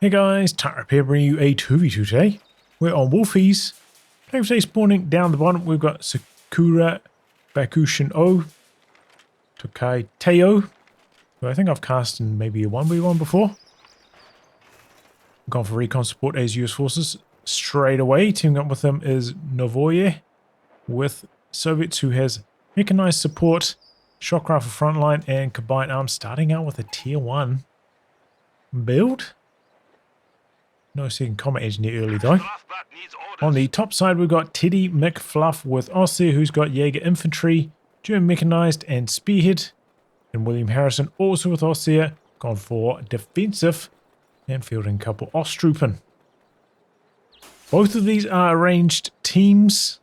Hey guys, TeddyMcFluff bringing you a 2v2 today. We're on Wolfheze. Playing today spawning down the bottom, we've got Sakura, Bakushin O, Tokai Teio, who I think I've cast in maybe a 1v1 before. Gone for Recon support as US forces straight away. Teaming up with them is Novoye with Soviets, who has Mechanized support, shock rifle frontline, and combined arms, starting out with a tier 1 build. No second combat engineer early though. On the top side we've got TeddyMcFluff with Ostheer, who's got Jaeger infantry, German mechanized and spearhead. And William Harrison also with Ostheer, gone for defensive and fielding a couple Ostroupen. Both of these are arranged teams.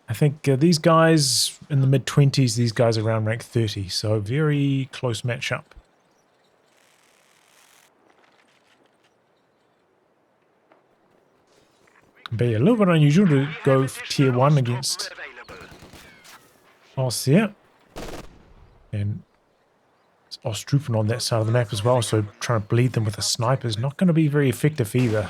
I think these guys in the mid-20s, these guys around rank 30, so very close matchup. But yeah, a little bit unusual to go for tier 1 against Ostheer. And it's Ostroupen on that side of the map as well, so trying to bleed them with a sniper is not going to be very effective either.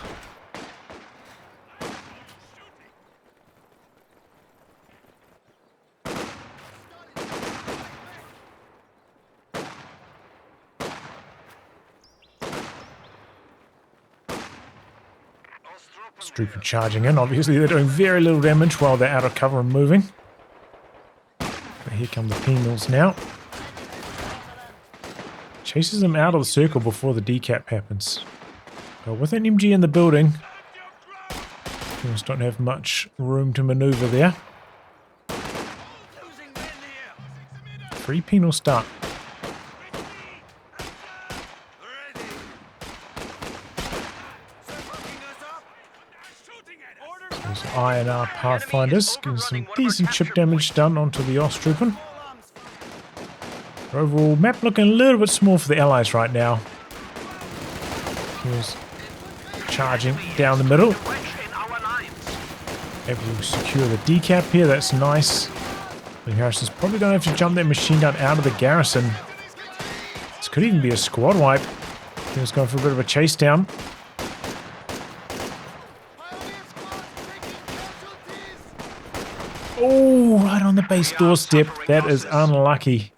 Ostroupen charging in. Obviously they're doing very little damage while they're out of cover and moving. But here come the penals now. Chases them out of the circle before the decap happens. But with an MG in the building, penals don't have much room to maneuver there. 3 penal start. INR Pathfinders, getting some decent chip damage done onto the Ostroupen. Overall, map looking a little bit small for the allies right now. Here's charging down the middle. Able to secure the decap here, that's nice. But Harrison's probably going to have to jump that machine gun out of the garrison. This could even be a squad wipe. He's going for a bit of a chase down. Oh, right on the base doorstep. That is unlucky.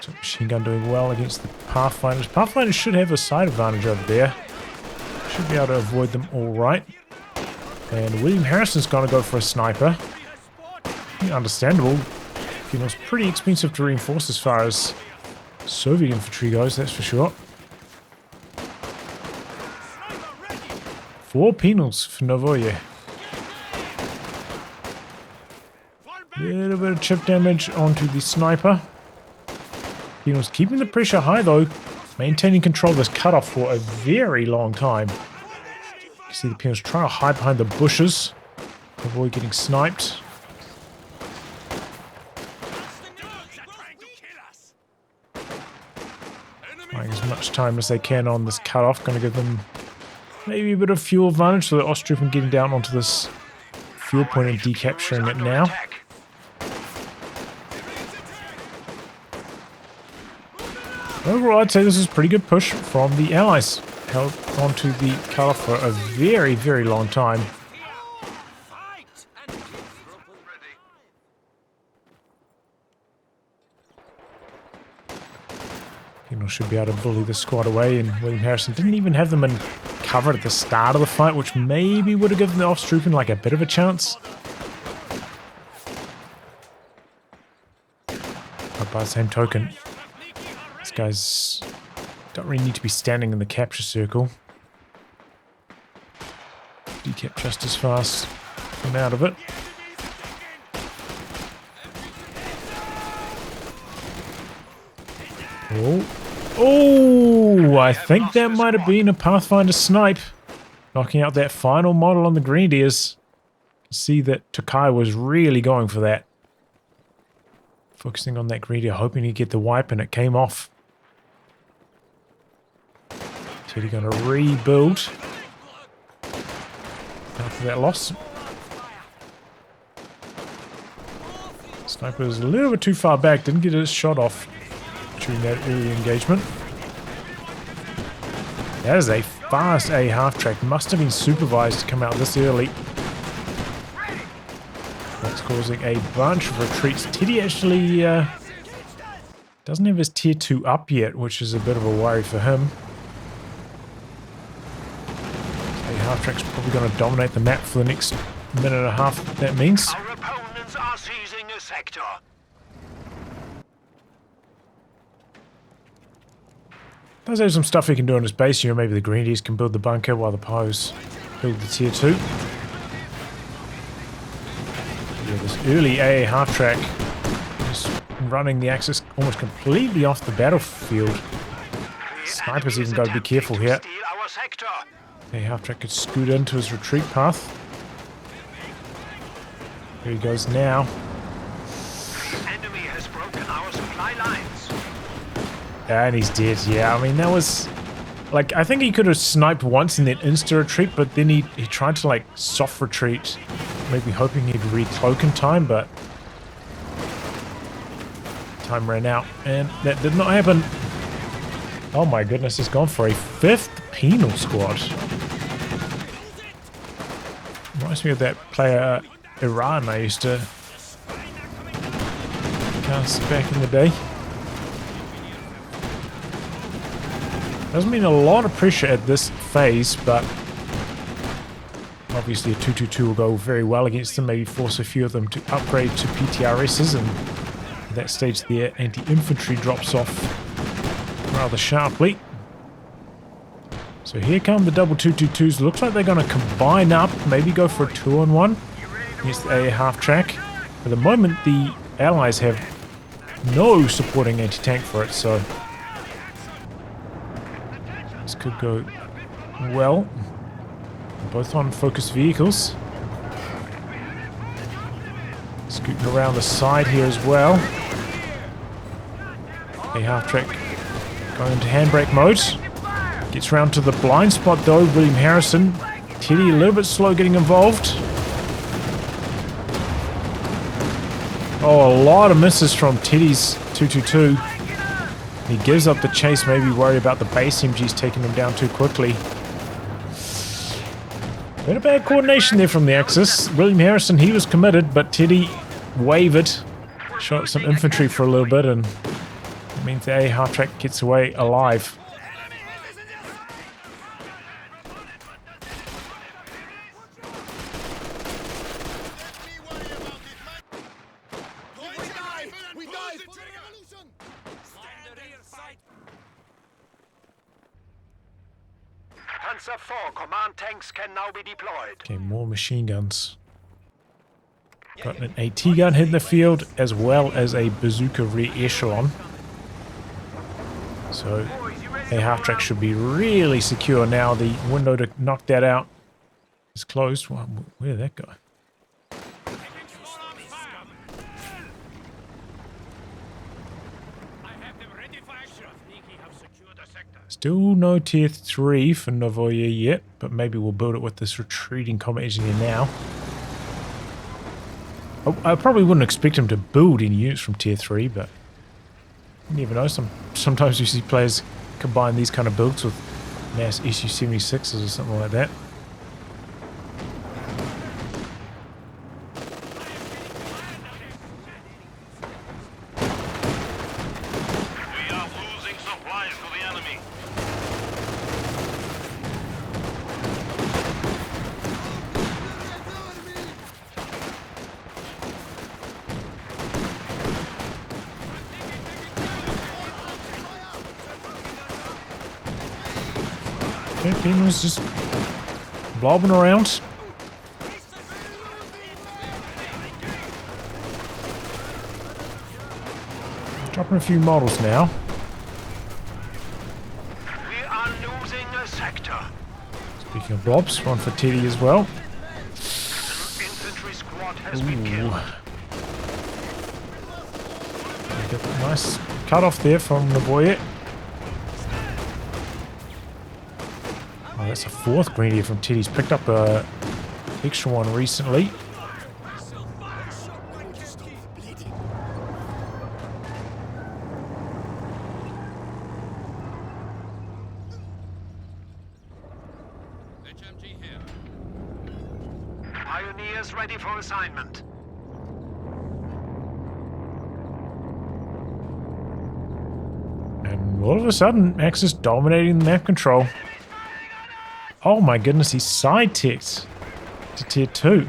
So machine gun doing well against the Pathfinders. Pathfinders should have a side advantage over there. Should be able to avoid them all right. And William Harrison's going to go for a sniper. Understandable. You know, it's pretty expensive to reinforce as far as Soviet infantry goes, that's for sure. 4 penals for Novoye. Little bit of chip damage onto the sniper. Penals keeping the pressure high though, maintaining control of this cutoff for a very long time. You can see the penals trying to hide behind the bushes, avoid getting sniped. Buying as much time as they can on this cutoff, going to give them maybe a bit of fuel advantage, so the Ostroupen getting down onto this fuel point and decapturing it now. Overall, I'd say this is a pretty good push from the allies. Held onto the cutoff for a very, very long time. Penal should be able to bully the squad away, and William Harrison didn't even have them in cover at the start of the fight, which maybe would have given the Ostroupen like a bit of a chance. But by the same token, these guys don't really need to be standing in the capture circle. Decap just as fast. Come out of it. Oh, I think that might have been a Pathfinder snipe. Knocking out that final model on the Grenadiers. See that Tokai was really going for that. Focusing on that Grenadier, hoping he'd get the wipe, and it came off. Teddy going to rebuild after that loss. Sniper was a little bit too far back, didn't get his shot off during that early engagement. That is a fast A half-track. Must have been supervised to come out this early. That's causing a bunch of retreats. Teddy actually doesn't have his tier 2 up yet, which is a bit of a worry for him. A half-track's probably going to dominate the map for the next minute and a half, that means. Our opponents are seizing a sector. Does have some stuff he can do on his base. You know, maybe the Greenies can build the bunker while the Poes build the tier 2. Yeah, this early AA half-track is running the Axis almost completely off the battlefield. Snipers even got to be careful here. AA half-track could scoot into his retreat path. Here he goes now. Enemy has broken our supply lines. And he's dead, yeah. I mean, that was... Like, I think he could have sniped once and then insta-retreat, but then he tried to, like, soft retreat. Maybe hoping he'd recloak in time, but... time ran out, and that did not happen. Oh my goodness, he's gone for a 5th penal squad. Reminds me of that player, Iran, I used to cast back in the day. Doesn't mean a lot of pressure at this phase, but obviously a 2-2-2 will go very well against them. Maybe force a few of them to upgrade to PTRSs, and at that stage their anti-infantry drops off rather sharply. So here come the double 2-2-2s. Looks like they're going to combine up, maybe go for a 2-on-1 against the AA half-track. For the moment, the allies have no supporting anti-tank for it, so this could go well. Both on focused vehicles. Scooting around the side here as well. A half-track going into handbrake mode. Gets round to the blind spot though. William Harrison. Teddy a little bit slow getting involved. Oh, a lot of misses from Teddy's 2-2-2. He gives up the chase, maybe worried about the base MGs taking him down too quickly. Bit of bad coordination there from the Axis. William Harrison, he was committed, but Teddy wavered. Shot some infantry for a little bit, and it means the A half-track gets away alive. Panzer IV command tanks can now be deployed. Okay, more machine guns. Got an AT gun hitting the field, as well as a bazooka rear echelon. So, a half-track should be really secure now. The window to knock that out is closed. Wow, where did that go? Still no tier 3 for Novoye yet, but maybe we'll build it with this retreating combat engineer now. I probably wouldn't expect him to build any units from tier 3, but you never know. Sometimes you see players combine these kind of builds with mass SU-76s or something like that. Penguins just blobbing around. Dropping a few models now. We are losing a sector. Speaking of blobs, one for Teddy as well. An infantry squad has been killed. Got a nice cut off there from Novoye. Oh, that's a 4th Greenier from Teddy. He's picked up a extra one recently. Pioneers ready for assignment. And all of a sudden, Max is dominating the map control. Oh my goodness, he's side-ticked to tier 2.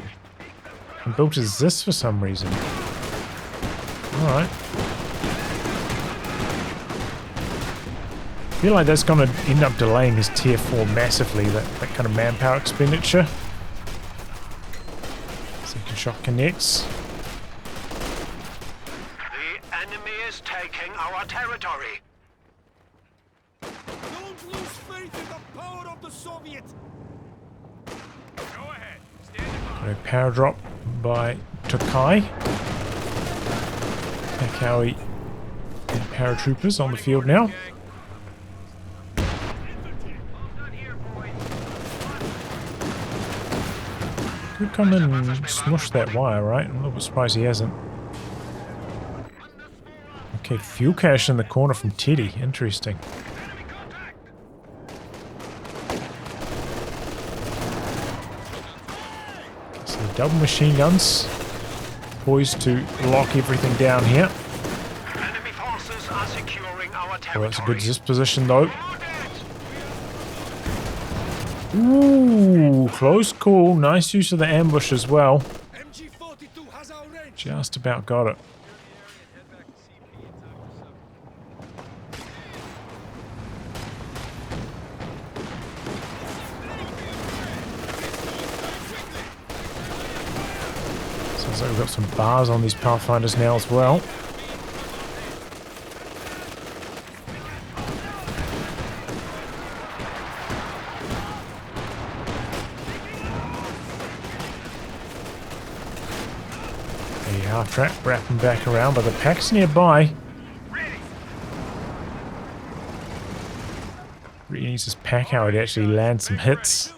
And built as this for some reason. Alright. I feel like that's going to end up delaying his tier 4 massively, that kind of manpower expenditure. Second shot connects. The enemy is taking our territory. Don't lose faith in the power of the Soviet. Go ahead. Stand by. A power drop by Tokai. Tokai and paratroopers on the field now. Could come in and smush that wire, right? I'm a little bit surprised he hasn't. Okay, fuel cache in the corner from Teddy. Interesting. Okay, so the double machine guns poised to lock everything down here. Enemy forces are securing our Oh, territory. that's a good disposition though. Ooh, close call. Nice use of the ambush as well. MG42 has our range. Just about got it. Sounds like we've got some bars on these Pathfinders now as well. Half track, wrapping back around, but the pack's nearby. Really needs this pack out to actually land some hits.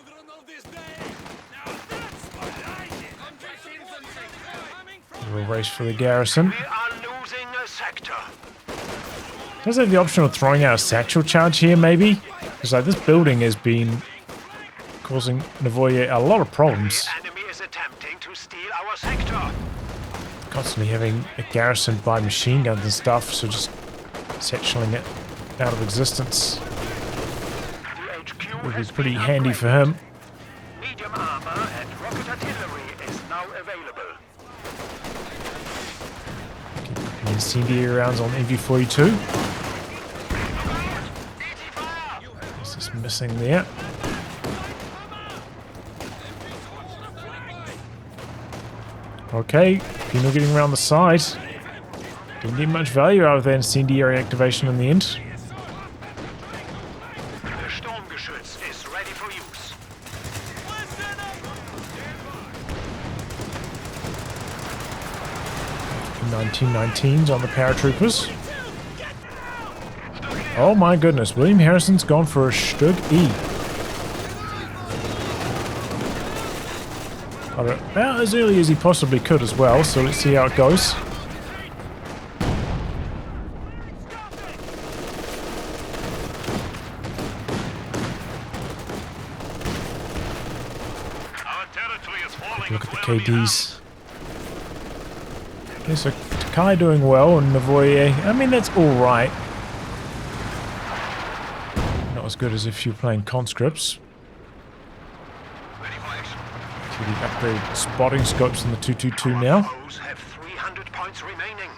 Little race for the garrison. We are losing a sector. Does have the option of throwing out a satchel charge here, maybe? Because like this building has been causing Novoye a lot of problems. The enemy is attempting to steal our sector. Constantly having it garrisoned by machine guns and stuff, so just satcheling it out of existence The HQ would be has pretty been handy for upgraded. him. Medium armor and rocket artillery is now available. And incendiary rounds on MG42. What's this missing there? Okay, Pino getting around the side. Didn't get much value out of that incendiary activation in the end. The Sturmgeschütz is ready for use. 1919s on the paratroopers. Oh my goodness, William Harrison's gone for a Stug E. About as early as he possibly could as well, so let's see how it goes. Our territory is falling. Look at the KDs. Okay, so Tokai doing well and Novoye, I mean that's alright. Not as good as if you're playing conscripts. See the upgraded spotting scopes in the 222 now. Foes have 300 points remaining.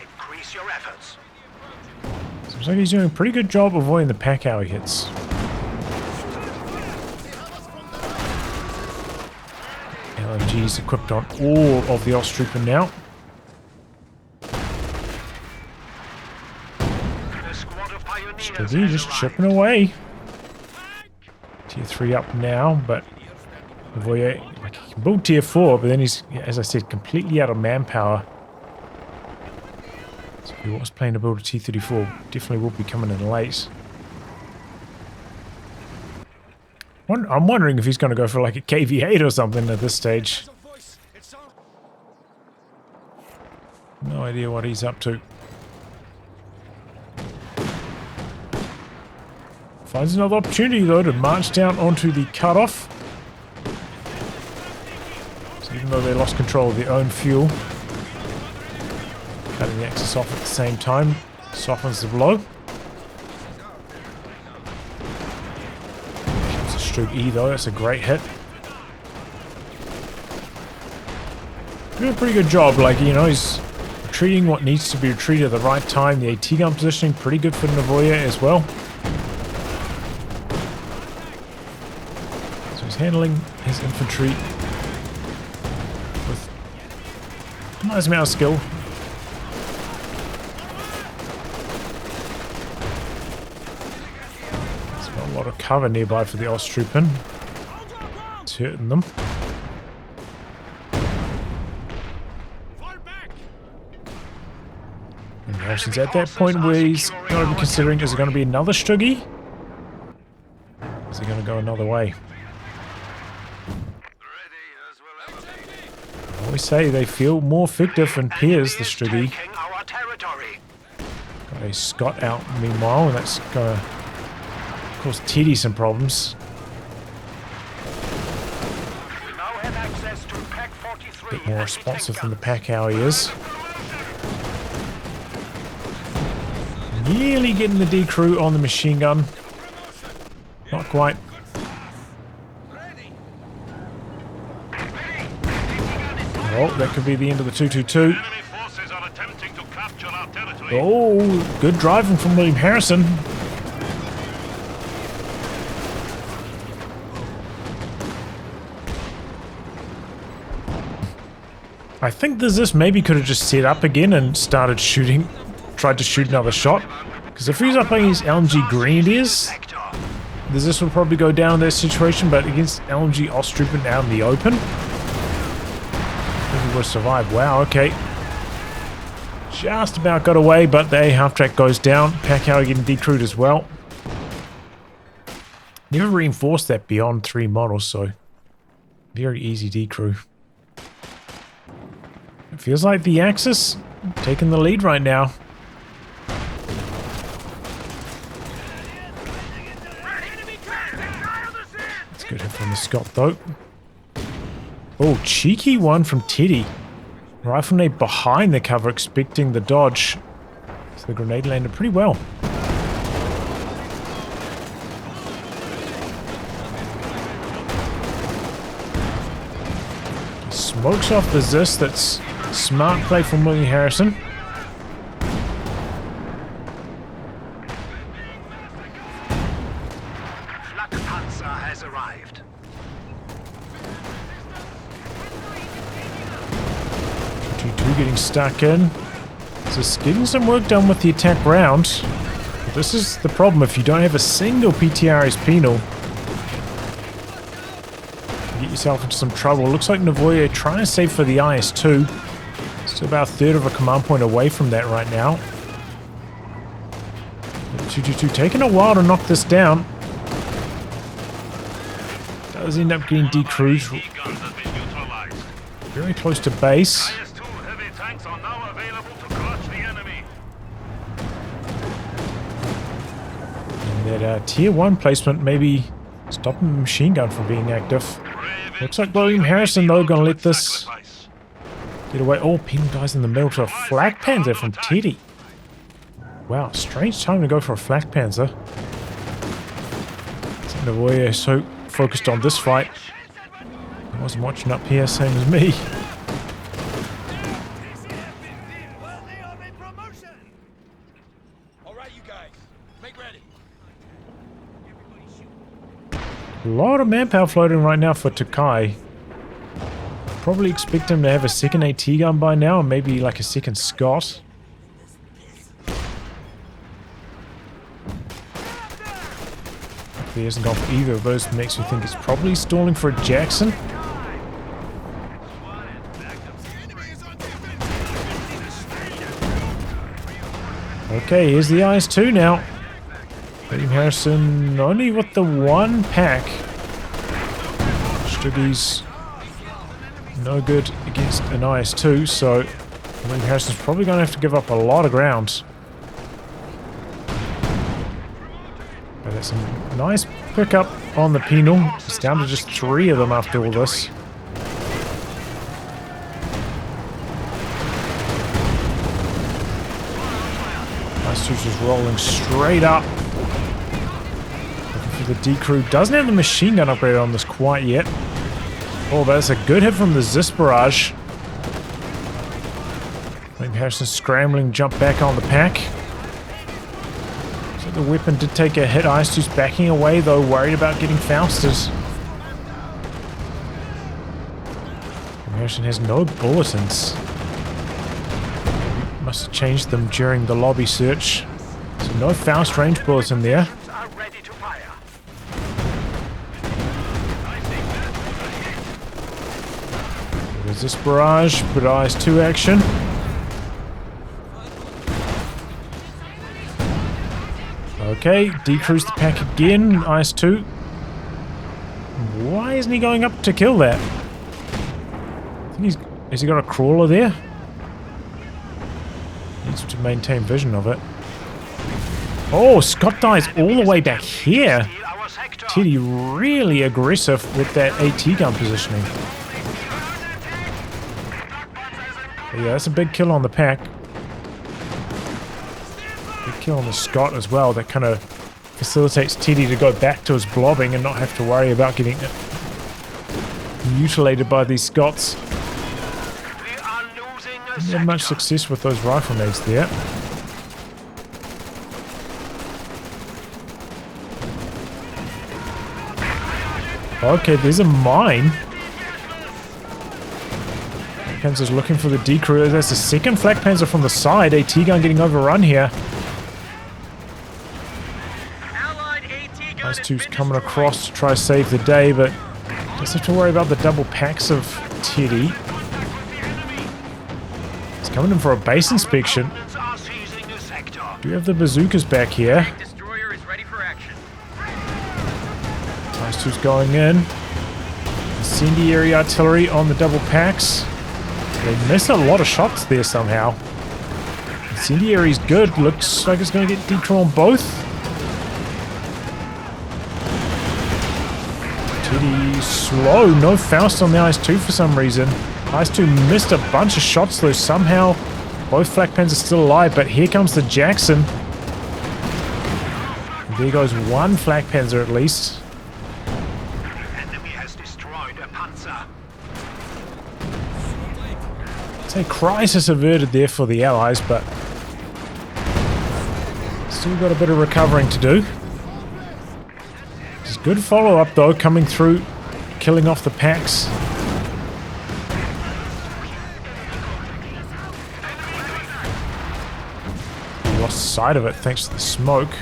Increase your efforts. Seems like he's doing a pretty good job avoiding the pack hour hits. LMGs equipped on all of the Osttrooper now. The squad of pioneers Steady, has just arrived. chipping away. Tier 3 up now, but Novoye, like, he can build tier 4, but then he's, as I said, completely out of manpower. So if he was planning to build a T-34, definitely will be coming in late. I'm wondering if he's going to go for like a KV-8 or something at this stage. No idea what he's up to. Finds another opportunity though to march down onto the cutoff. even though they lost control of their own fuel. Cutting the axis off at the same time softens the blow. It's a Stroke E though, that's a great hit. Doing a pretty good job, like, you know, he's retreating what needs to be retreated at the right time. The AT gun positioning, pretty good for Novoye as well. So he's handling his infantry with a nice amount of skill. There's got a lot of cover nearby for the Osttroopen. It's hurting them. And Harrison's at that point where he's got to be considering, is it going to be another Struggy? Is he going to go another way? I always say they feel more effective in pairs, the Struggy. Got a Scott out meanwhile, and that's going to cause Teddy some problems. A bit more responsive than the Pacow he is. Nearly getting the D-crew on the machine gun. Not quite. Oh, that could be the end of the 222. Oh, good driving from William Harrison. I think this maybe could have just set up again and started shooting. Tried to shoot another shot, because if he's up against LMG Grenadiers, this will probably go down in that situation, but against LMG Osttroopen out in the open, I think he would survive. Wow, okay. Just about got away, but the A half-track goes down. Pacow getting decrewed as well. Never reinforced that beyond 3 models, so very easy decrew. It feels like the Axis taking the lead right now. Good hit from the Scott though. Oh, cheeky one from Teddy. Rifle nade behind the cover, expecting the dodge. So the grenade landed pretty well. Smokes off the Zis. That's smart play from William Harrison. Getting stuck in. So it's getting some work done with the attack round. But this is the problem if you don't have a single PTRS penal. You get yourself into some trouble. Looks like Novoye trying to save for the IS-2. Still about a third of a command point away from that right now. 222 taking a while to knock this down. Does end up getting decrewed. Very close to base. That tier 1 placement maybe stopping the machine gun from being active. Looks like William Harrison though gonna let this get away. Oh, penal dies in the middle to a flak panzer from Teddy. Wow, strange time to go for a flak panzer. Novoye is so focused on this fight. I wasn't watching up here, same as me. A lot of manpower floating right now for Tokai. Probably expect him to have a second AT gun by now, and maybe like a second Scott. If he hasn't gone for either of those, makes me think it's probably stalling for a Jackson. Okay, here's the IS-2 now. William Harrison only with the 1 pack. Struggy's no good against an IS-2, so William Harrison's probably going to have to give up a lot of ground. But that's a nice pickup on the penal. It's down to just 3 of them after all this. IS-2's just rolling straight up. Looking for the D-Crew. Doesn't have the machine gun upgrade on this quite yet. Oh, that's a good hit from the Zis barrage. Maybe Harrison scrambling, jump back on the pack. So the weapon did take a hit. IS-2's backing away though, worried about getting Fausted. Harrison has no bulletins. Must have changed them during the lobby search. So no Faust range bulletin there. Are ready to fire. There's this barrage, but IS-2 action. Okay, decrease the pack again, IS-2. Why isn't he going up to kill that? I think has he got a crawler there? Needs to maintain vision of it. Oh, Scott dies all the way back here. Steal our sector. Teddy really aggressive with that AT gun positioning. But yeah, that's a big kill on the pack. Big kill on the Scott as well. That kind of facilitates Teddy to go back to his blobbing and not have to worry about getting mutilated by these Scots. We are losing a Didn't have much sector. success with those rifle nades there. Okay, there's a mine. Panzer's looking for the D-Crew. There's the second flak panzer from the side. AT gun getting overrun here. IS-2's coming across to try to save the day, but doesn't have to worry about the double packs of Teddy. He's coming in for a base inspection. Opponents are seizing a sector. Do you have the bazookas back here? Destroyer is ready for action. IS-2's going in. Incendiary artillery on the double packs. They missed a lot of shots there somehow. Incendiary's good. Looks like it's going to get D-Crew on both. Teddy slow. No Faust on the IS-2 for some reason. IS-2 missed a bunch of shots though somehow. Both flak pans are still alive, but here comes the Jackson. And there goes one flak panzer at least. Enemy has destroyed a panzer. It's a crisis averted there for the Allies, but still got a bit of recovering to do. It's good follow-up though, coming through, killing off the packs. Lost sight of it thanks to the smoke.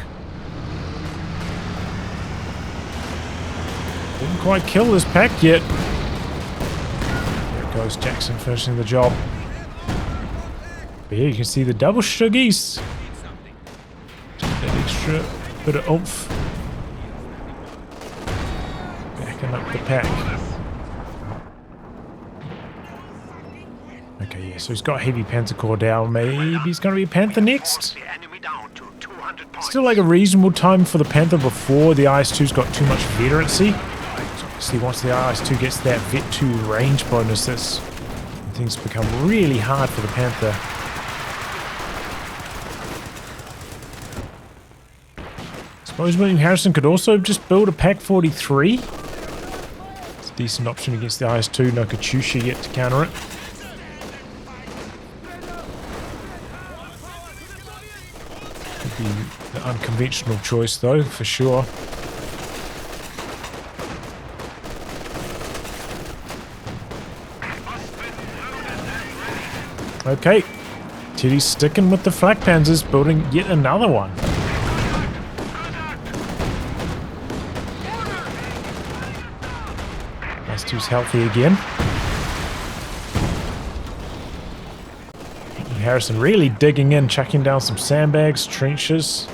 Didn't quite kill this pack yet. There goes Jackson finishing the job. But yeah, you can see the double shuggies. Just that extra bit of oomph. Backing up the pack. Okay, yeah, so he's got heavy Panther core down. Maybe he's going to be a Panther next. The enemy down to 200 points. Still like a reasonable time for the Panther before the IS-2's got too much veterancy. So obviously once the IS-2 gets that Vet 2 range bonus, that's when things become really hard for the Panther. Suppose William Harrison could also just build a Pack 43. It's a decent option against the IS-2. No Katyusha yet to counter it. Could be the unconventional choice though, for sure. Okay, Teddy's sticking with the flak panzers, building yet another one. IS-2's healthy again. Harrison really digging in, chucking down some sandbags, trenches.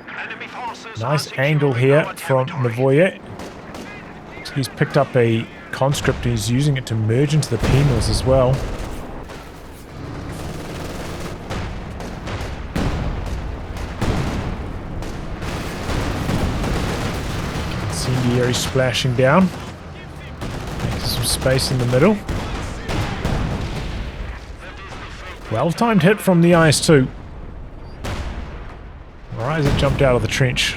Enemy forces Nice are angle securing here our from territory. Novoye. So he's picked up a conscript and he's using it to merge into the penals as well. Incendiary splashing down. Making some space in the middle. Well-timed hit from the IS-2. as it jumped out of the trench.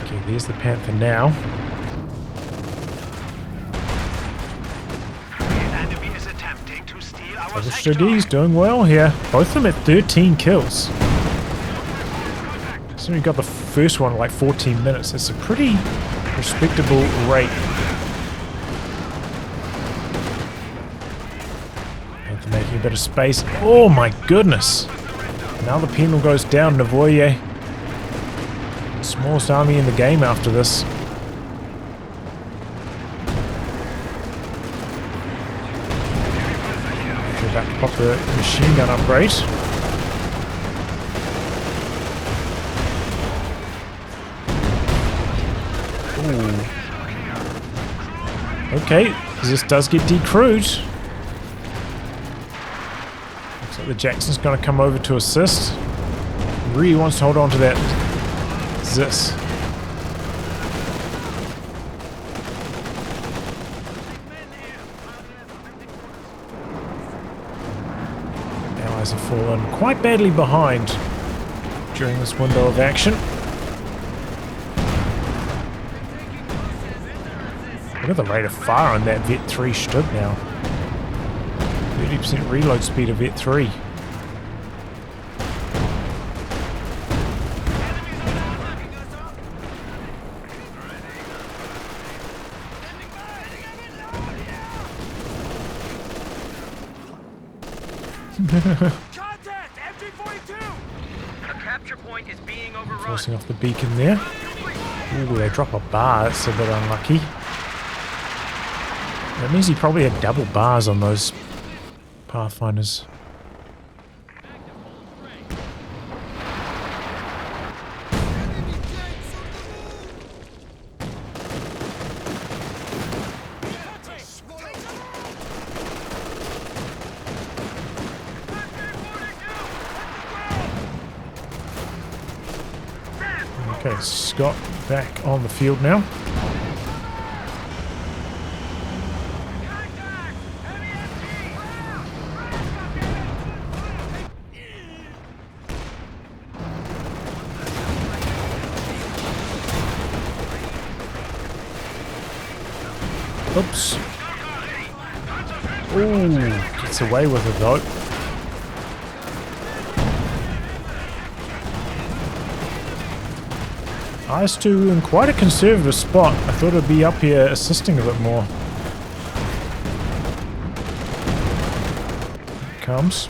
Okay, there's the Panther now. He's doing well here. Both of them at 13 kills. So we got the first one in like 14 minutes. It's a pretty respectable rate. Panther making a bit of space. Oh my goodness. Now the penal goes down. Novoye. Smallest army in the game after this. About to pop the machine gun upgrade. Ooh. Okay, this does get decrewed. Looks like the Jackson's going to come over to assist. Really wants to hold on to that Zis. Allies have fallen quite badly behind during this window of action. Look at the rate of fire on that Vet 3 Stug now. 30% reload speed of Vet 3. Contact! MG-42! A capture point is being overrun. Forcing off the beacon there. Ooh, they drop a bar. That's a bit unlucky. That means he probably had double bars on those Pathfinders. Okay, Scott back on the field now. Oops. Ooh, gets away with it though. IS-2 in quite a conservative spot. I thought it'd be up here assisting a bit more. Here it comes.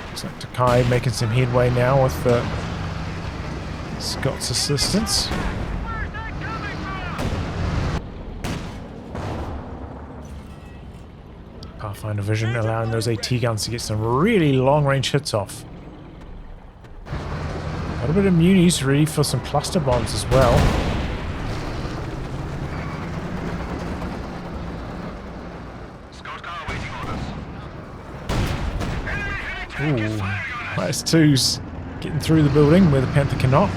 Looks like Tokai making some headway now with Scott's assistance. Pathfinder vision allowing those AT guns to get some really long range hits off. A little bit of munis ready for some cluster bombs as well. Ooh, IS-2's getting through the building where the Panther cannot.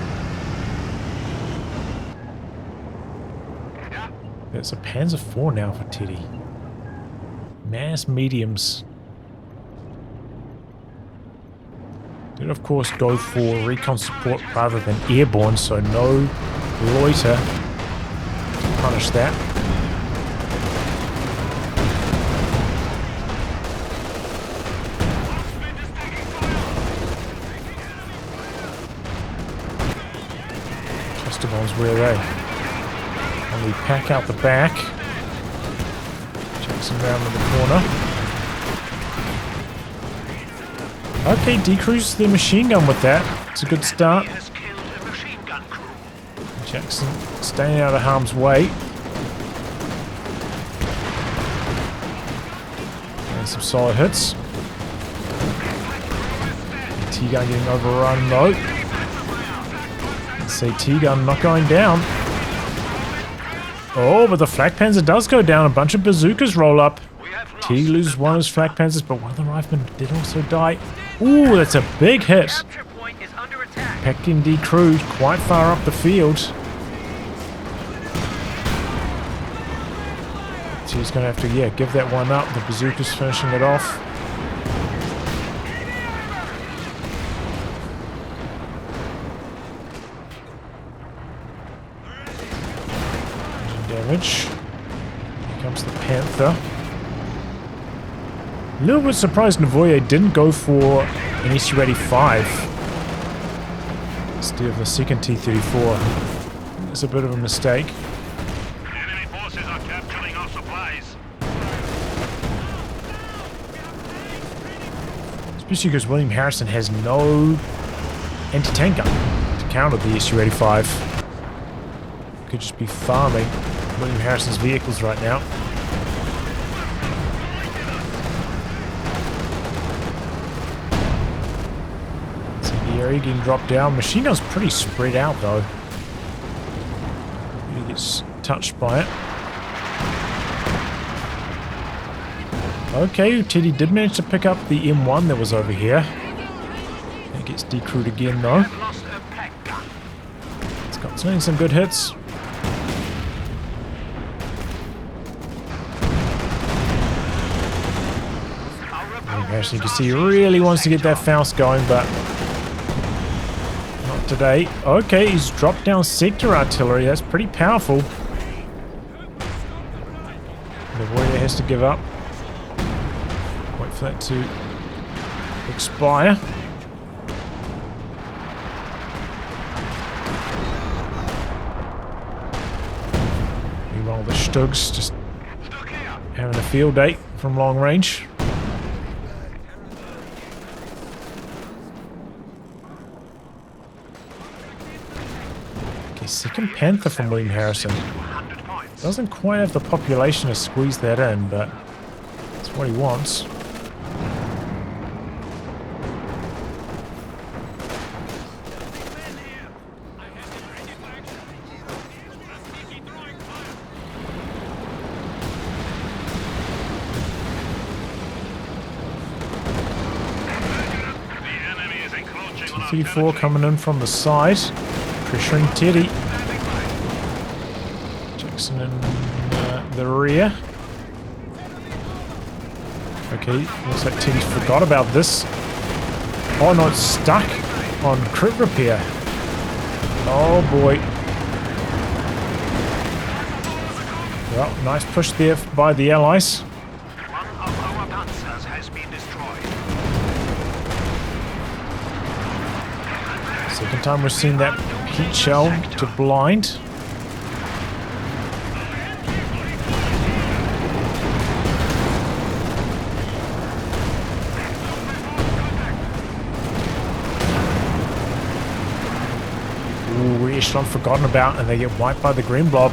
It's a Panzer IV now for Teddy. Mass mediums. Did of course go for recon support rather than airborne, so no loiter to punish that. Cluster bombs, where are they? And we pack out the back. Jackson round in the corner. Okay, decrease the machine gun with that. It's a good start. Jackson staying out of harm's way. And some solid hits. T-gun getting overrun though. Let's see, T-gun not going down. Oh, but the Flak Panzer does go down. A bunch of bazookas roll up. T loses one of his Flak Panzers, but one of the riflemen did also die. Ooh, that's a big hit. Packed in decrewed quite far up the field. So he's going to have to, yeah, give that one up. The bazooka's finishing it off. Engine damage. Here comes the Panther. A little bit surprised Novoye didn't go for an SU-85 instead of the second T-34. It's a bit of a mistake. Enemy forces are capturing our supplies. Especially because William Harrison has no anti-tank gun to counter the SU-85. Could just be farming William Harrison's vehicles right now. Area getting dropped down. Machine gun's pretty spread out though. He gets touched by it. Okay, Teddy did manage to pick up the M1 that was over here. It gets decrewed again though. It's got some good hits. As you can see, he really wants to get that Faust going, but today. Okay, he's dropped down sector artillery. That's pretty powerful. The warrior has to give up. Wait for that to expire. Meanwhile, the Stugs just having a field day from long range. Second Panther from William Harrison. Doesn't quite have the population to squeeze that in, but that's what he wants. T-34 coming in from the side. Pressuring Teddy. Jackson in the rear. Okay, looks like Teddy's forgot about this. Oh no, it's stuck on crit repair. Oh boy. Well, nice push there by the Allies. One of our panzers has been destroyed. Second time we've seen that heat shell to blind. Ooh, echelon forgotten about, and they get wiped by the green blob.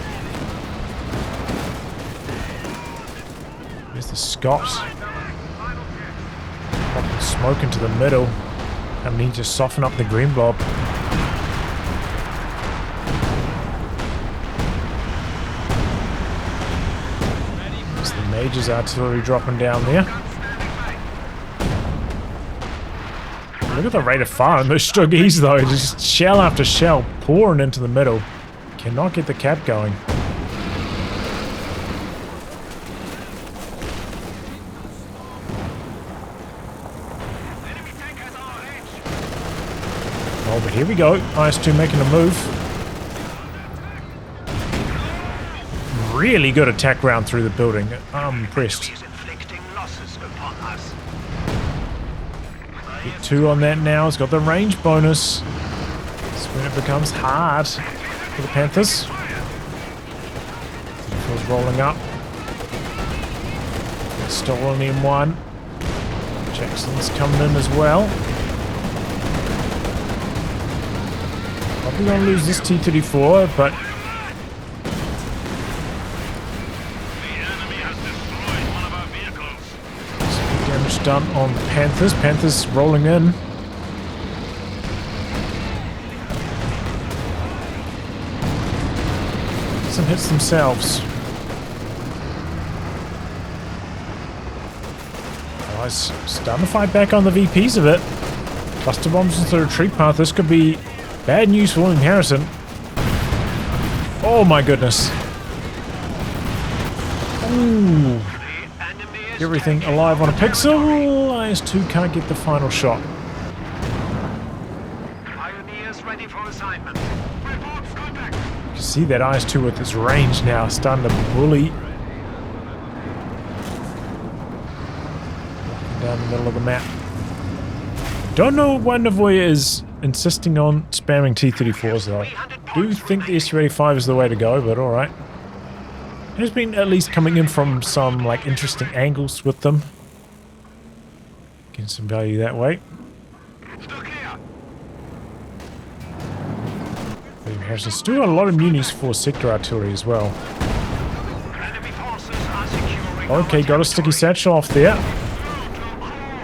There's the Scot. Popping smoke into the middle. And we need to soften up the green blob. There's the Major's artillery dropping down there. Look at the rate of fire on those Stuggies though. Just shell after shell pouring into the middle. Cannot get the cap going. Oh, but here we go. IS-2 making a move. Really good attack round through the building. I'm impressed. Hit 2 on that now. It's got the range bonus. That's when it becomes hard for the Panthers. Feels rolling up. Stolen M1. Jackson's coming in as well. Probably going to lose this T-34, but The enemy has destroyed one of our vehicles. some damage done on the Panthers. Panthers rolling in. Some hits themselves. Allies starting to fight back on the VPs of it. Cluster bombs into the retreat path. This could be bad news for William Harrison. Oh my goodness. Ooh. The enemy is Everything taking alive on a territory. pixel. IS-2 can't get the final shot. Pioneers ready for assignment. Reports contact. You can see that IS-2 with its range now starting to bully. Walking down the middle of the map. Don't know why Novoye is insisting on spamming T-34s though. Do think the SU-85 is the way to go, but alright. There's been at least coming in from some like interesting angles with them. Getting some value that way. Still clear. Harrison still got a lot of munis for sector artillery as well. Enemy forces are securing. Okay, got a sticky satchel off there.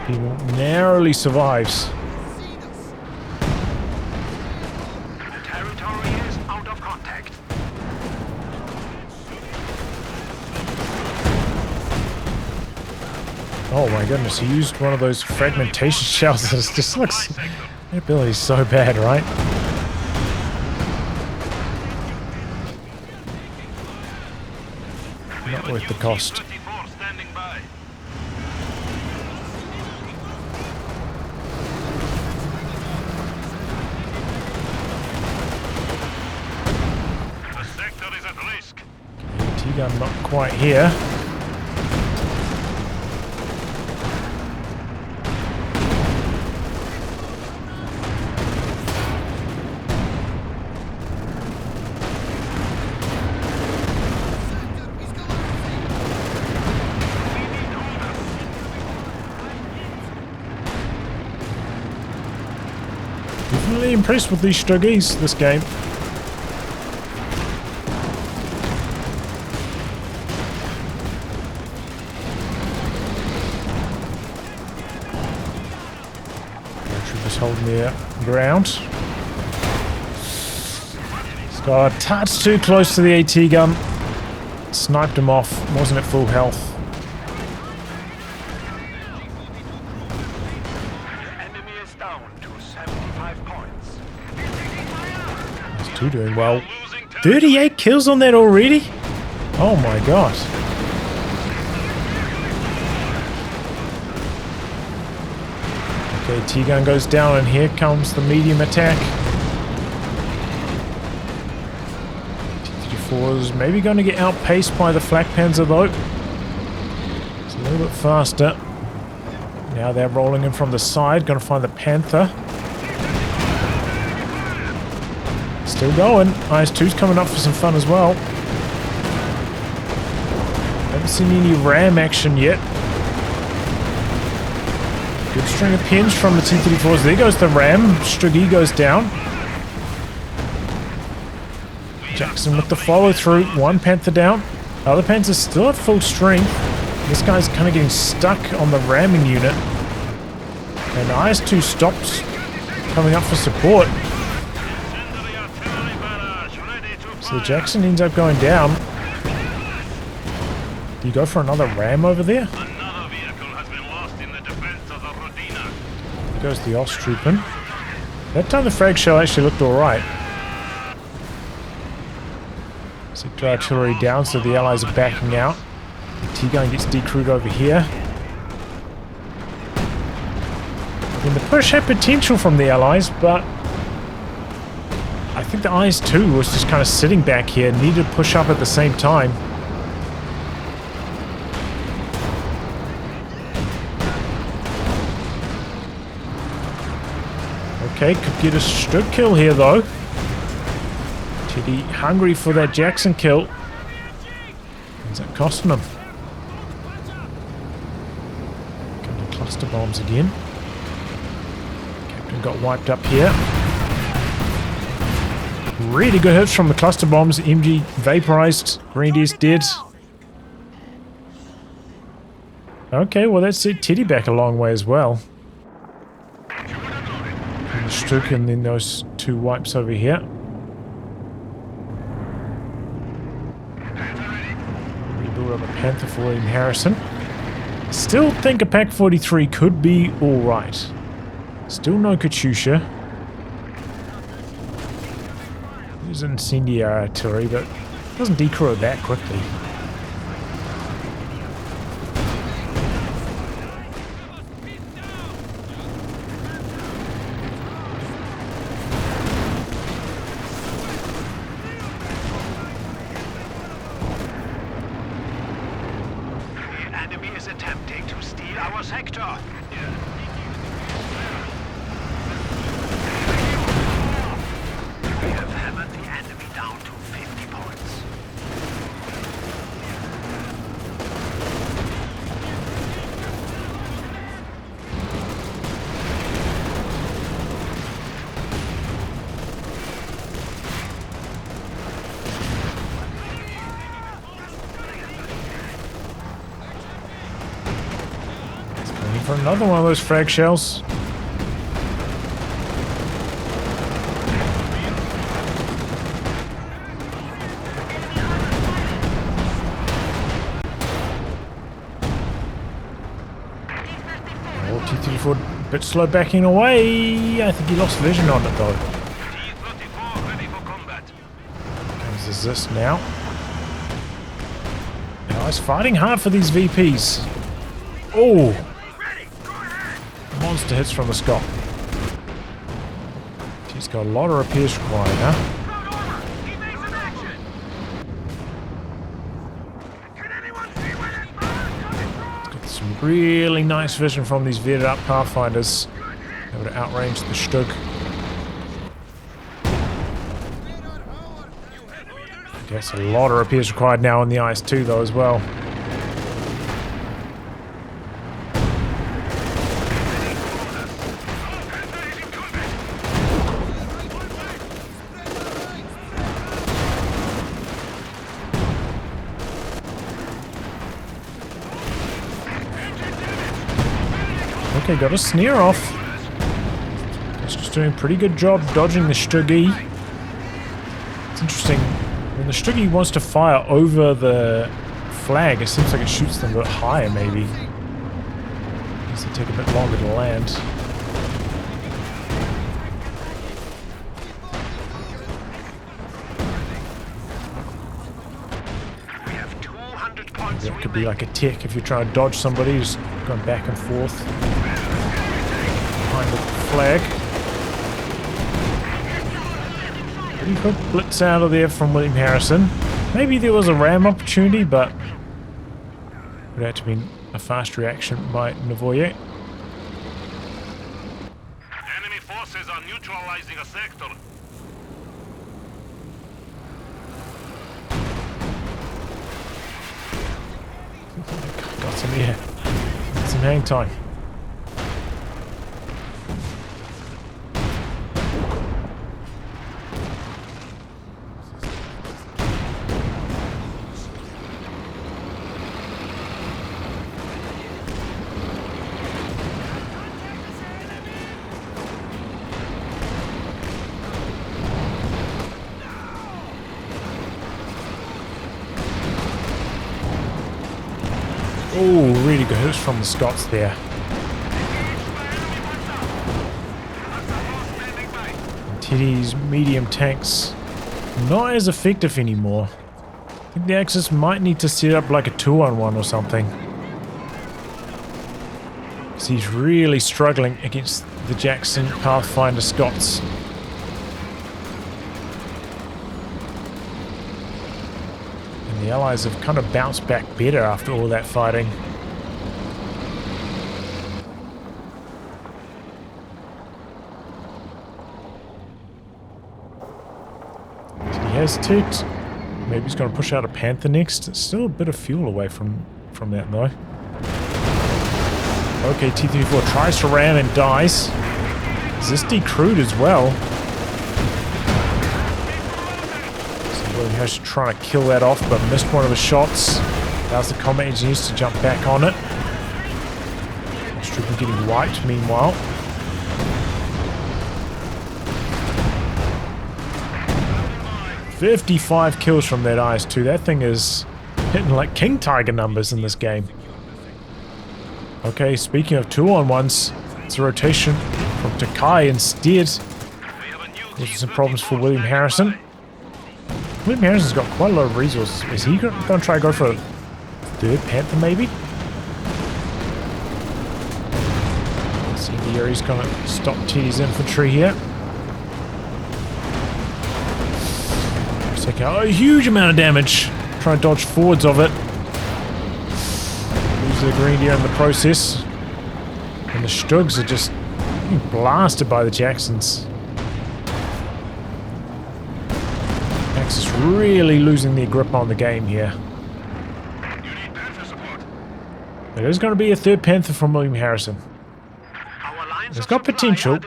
He narrowly survives. The territory is out of contact. Oh my goodness, he used one of those fragmentation shells. It just looks... That ability's so bad, right? Not worth the cost. The sector is at risk. T-gun not quite here. Definitely impressed with these Stuggies this game. Troopers holding their ground. He's got a touch too close to the AT gun. Sniped him off. Wasn't at full health. Enemy is down to 75 points. These two doing well. 38 kills on that already? Oh my god. Okay, T-gun goes down and here comes the medium attack. T-34 is maybe going to get outpaced by the Flak Panzer though. It's a little bit faster. Now they're rolling in from the side, going to find the Panther. Still going. IS-2's coming up for some fun as well. Haven't seen any ram action yet. Good string of pins from the T-34s. There goes the ram. Struggy goes down. Jackson with the follow through. One Panther down. Other Panther's still at full strength. This guy's kind of getting stuck on the ramming unit. And IS-2 stops coming up for support. So Jackson ends up going down. Do you go for another ram over there? Another vehicle has been lost in the defense of the Rodina. There goes the Osttroopin. That time the frag shell actually looked alright. Sector artillery down, so the allies are backing out. The T-gun gets decrewed over here. And the push had potential from the allies, but I think the IS-2 was just kind of sitting back here, needed to push up at the same time. Okay, could get a Stug kill here though. Teddy hungry for that Jackson kill. What's that costing him? Couple of cluster bombs again. Captain got wiped up here. Really good hits from the cluster bombs. MG vaporized. Grenadiers dead. Okay, well that's it. Teddy back a long way as well. And the Stuk and then those two wipes over here. Rebuild up a Panther for William Harrison. Still think a Pak 43 could be alright. Still no Katyusha. There's incendiary artillery, but it doesn't decrew it that quickly. our sector. We have hammered the enemy down to 50 points. Waiting for another one of those frag shells. T-34 a bit slow backing away. I think he lost vision on it though. T-34 ready for combat. Comes resist now. Now he's fighting hard for these VPs. Oh! Monster hits from the Scot. He's got a lot of repairs required, huh? Some really nice vision from these veered up Pathfinders. Able to outrange the Stug. Yes, a lot of repairs required now on the ice too though as well. Okay, got a sneer off. It's just doing a pretty good job dodging the Stuggy. It's interesting. When the Stuggy wants to fire over the flag, it seems like it shoots them a bit higher, maybe. Needs to take a bit longer to land. We have 200 points. That could be like a tick if you're trying to dodge somebody, just going back and forth behind the flag. Pretty quick blitz out of there from William Harrison. Maybe there was a ram opportunity, but it would have to be a fast reaction by Novoye. Enemy forces are neutralizing a sector. Got some air. Got some hang time. Oh, really good hits from the Scots there. And Teddy's medium tanks not as effective anymore. I think the Axis might need to set up like a 2-on-1 or something. Because he's really struggling against the Jackson Pathfinder Scots. The Allies have kind of bounced back better after all that fighting. He has Tit. Maybe he's going to push out a Panther next. It's still a bit of fuel away from that though. Okay, T-34 tries to ram and dies. Is this decrewed as well? He was trying to kill that off, but missed one of the shots. Allows the combat engineers to jump back on it. Trooper getting wiped meanwhile. "55 kills from that IS-2. That thing is hitting like King Tiger numbers in this game. Okay, speaking of 2-on-1s, it's a rotation from Tokai instead. Causing some problems for William Harrison. William Harrison's got quite a lot of resources. Is he going to try to go for a third Panther, maybe? Incendiary's going to stop Teddy's infantry here. It's taking a huge amount of damage. Trying to dodge forwards of it. Lose the green deer in the process. And the Stugs are just getting blasted by the Jacksons. Axis really losing their grip on the game here. There is going to be a third Panther from William Harrison. It's got potential.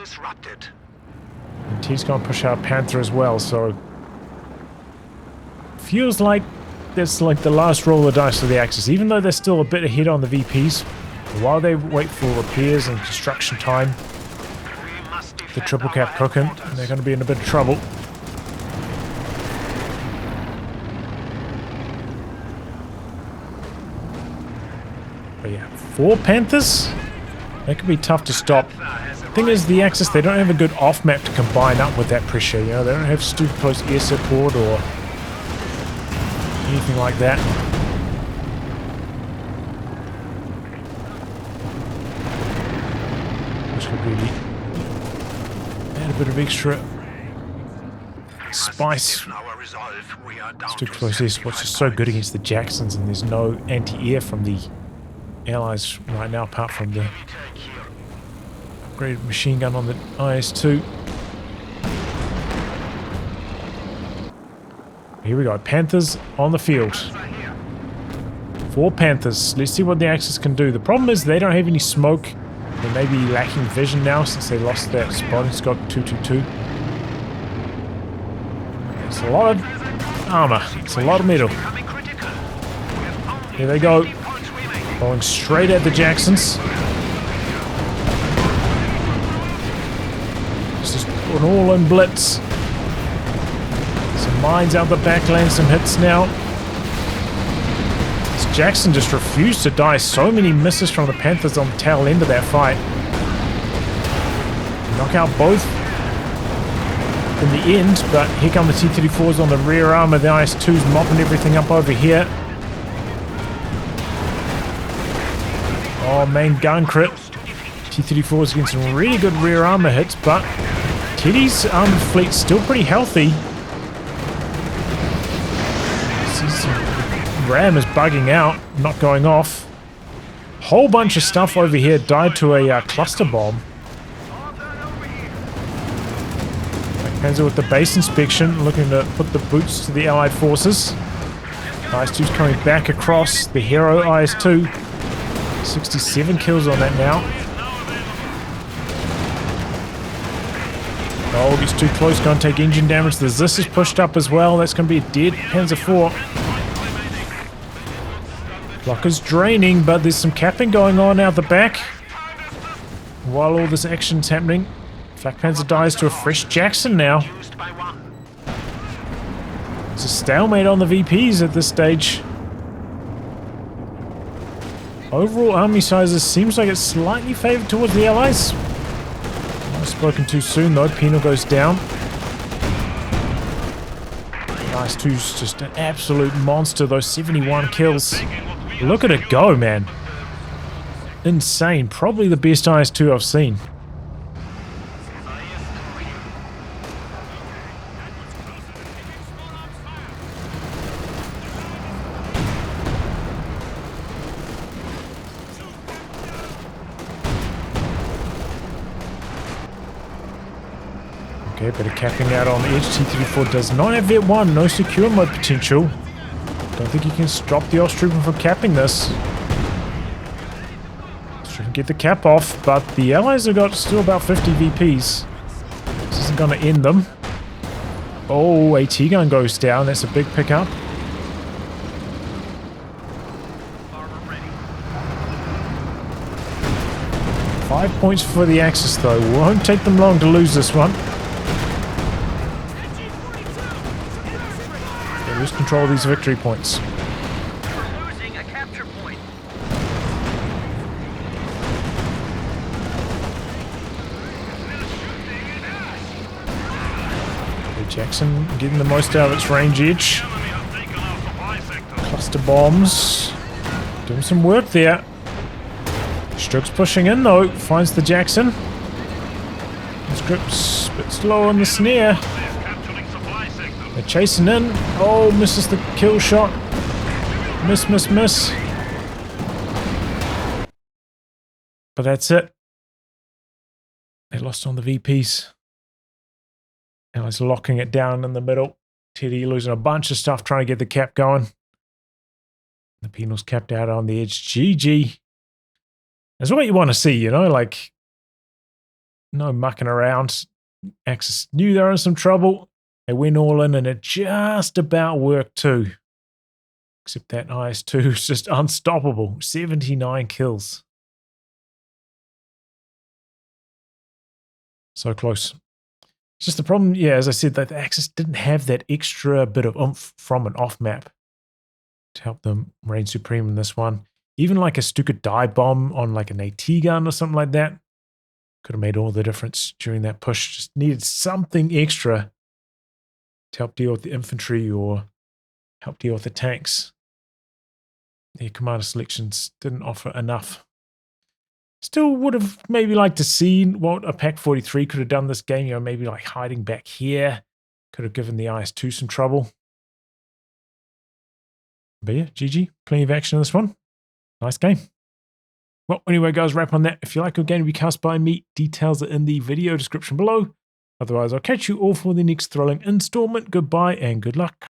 And he's going to push out Panther as well, so... Feels like that's like the last roll of the dice for the Axis, even though they're still a bit ahead on the VPs. While they wait for repairs and construction time, the triple cap cooking, they're going to be in a bit of trouble. But yeah, 4 Panthers? That could be tough to stop. Thing is, the Axis, they don't have a good off-map to combine up with that pressure, you know, they don't have stupid close air support or anything like that. Which could really add a bit of extra spice. It's too close air support, just so good against the Jacksons, and there's no anti-air from the Allies right now apart from the upgraded machine gun on the IS-2. Here we go, Panthers on the field. 4 Panthers. Let's see what the Axis can do. The problem is they don't have any smoke. They may be lacking vision now since they lost that spotting scope 222. It's a lot of armor. It's a lot of metal. Here they go. Going straight at the Jacksons. Just an all-in blitz. Some mines out the back, land some hits now. This Jackson just refused to die. So many misses from the Panthers on the tail end of that fight. Knock out both in the end, but here come the T-34s on the rear armor. The IS-2's mopping everything up over here. Oh, main gun crit. T-34's getting some really good rear armor hits, but Teddy's armored fleet's still pretty healthy. Ram is bugging out, not going off. Whole bunch of stuff over here died to a cluster bomb. Panzer with the base inspection, looking to put the boots to the Allied forces. IS-2's coming back across the hero IS-2. 67 kills on that now. Oh, gets too close, going to take engine damage. The Zis is pushed up as well. That's going to be a dead Panzer IV. Blocker's draining, but there's some capping going on out the back. While all this action's happening, Flak Panzer dies to a fresh Jackson now. It's a stalemate on the VPs at this stage. Overall army sizes seems like it's slightly favored towards the Allies. I've spoken too soon though. Penal goes down. IS-2's just an absolute monster. Those 71 kills. Look at it go, man. Insane. Probably the best IS-2 I've seen. Okay, bit of capping out on the edge. T-34 does not have Vet 1, no secure mode potential. Don't think you can stop the Osttrooper from capping this. So get the cap off, but the Allies have got still about 50 VPs. This isn't going to end them. Oh, AT gun goes down. That's a big pickup. Five points for the Axis though. Won't take them long to lose this one. They lose control of these victory points. We're losing a capture point. Jackson getting the most out of its range edge. Cluster bombs. Doing some work there. Stroke's pushing in though. Finds the Jackson. His grip's a bit slow on the snare. They're chasing in. Oh, misses the kill shot. Miss. But that's it. They lost on the VPs. Allies locking it down in the middle. Teddy losing a bunch of stuff trying to get the cap going. The penal's capped out on the edge. GG. That's what you want to see, you know, like no mucking around. Axis knew they were in some trouble. They went all in and it just about worked too. Except that IS-2 is just unstoppable. 79 kills. So close. It's just the problem, yeah, as I said, that the Axis didn't have that extra bit of oomph from an off-map to help them reign supreme in this one. Even like a Stuka dive bomb on like an AT gun or something like that could have made all the difference during that push. Just needed something extra to help deal with the infantry or help deal with the tanks. Their commander selections didn't offer enough. Still would have maybe liked to see what a Pac 43 could have done this game. You know, maybe like hiding back here. Could have given the IS-2 some trouble. But yeah, GG. Plenty of action in this one. Nice game. Well, anyway, guys, wrap on that. If you like your game to be cast by me, details are in the video description below. Otherwise, I'll catch you all for the next thrilling installment. Goodbye and good luck.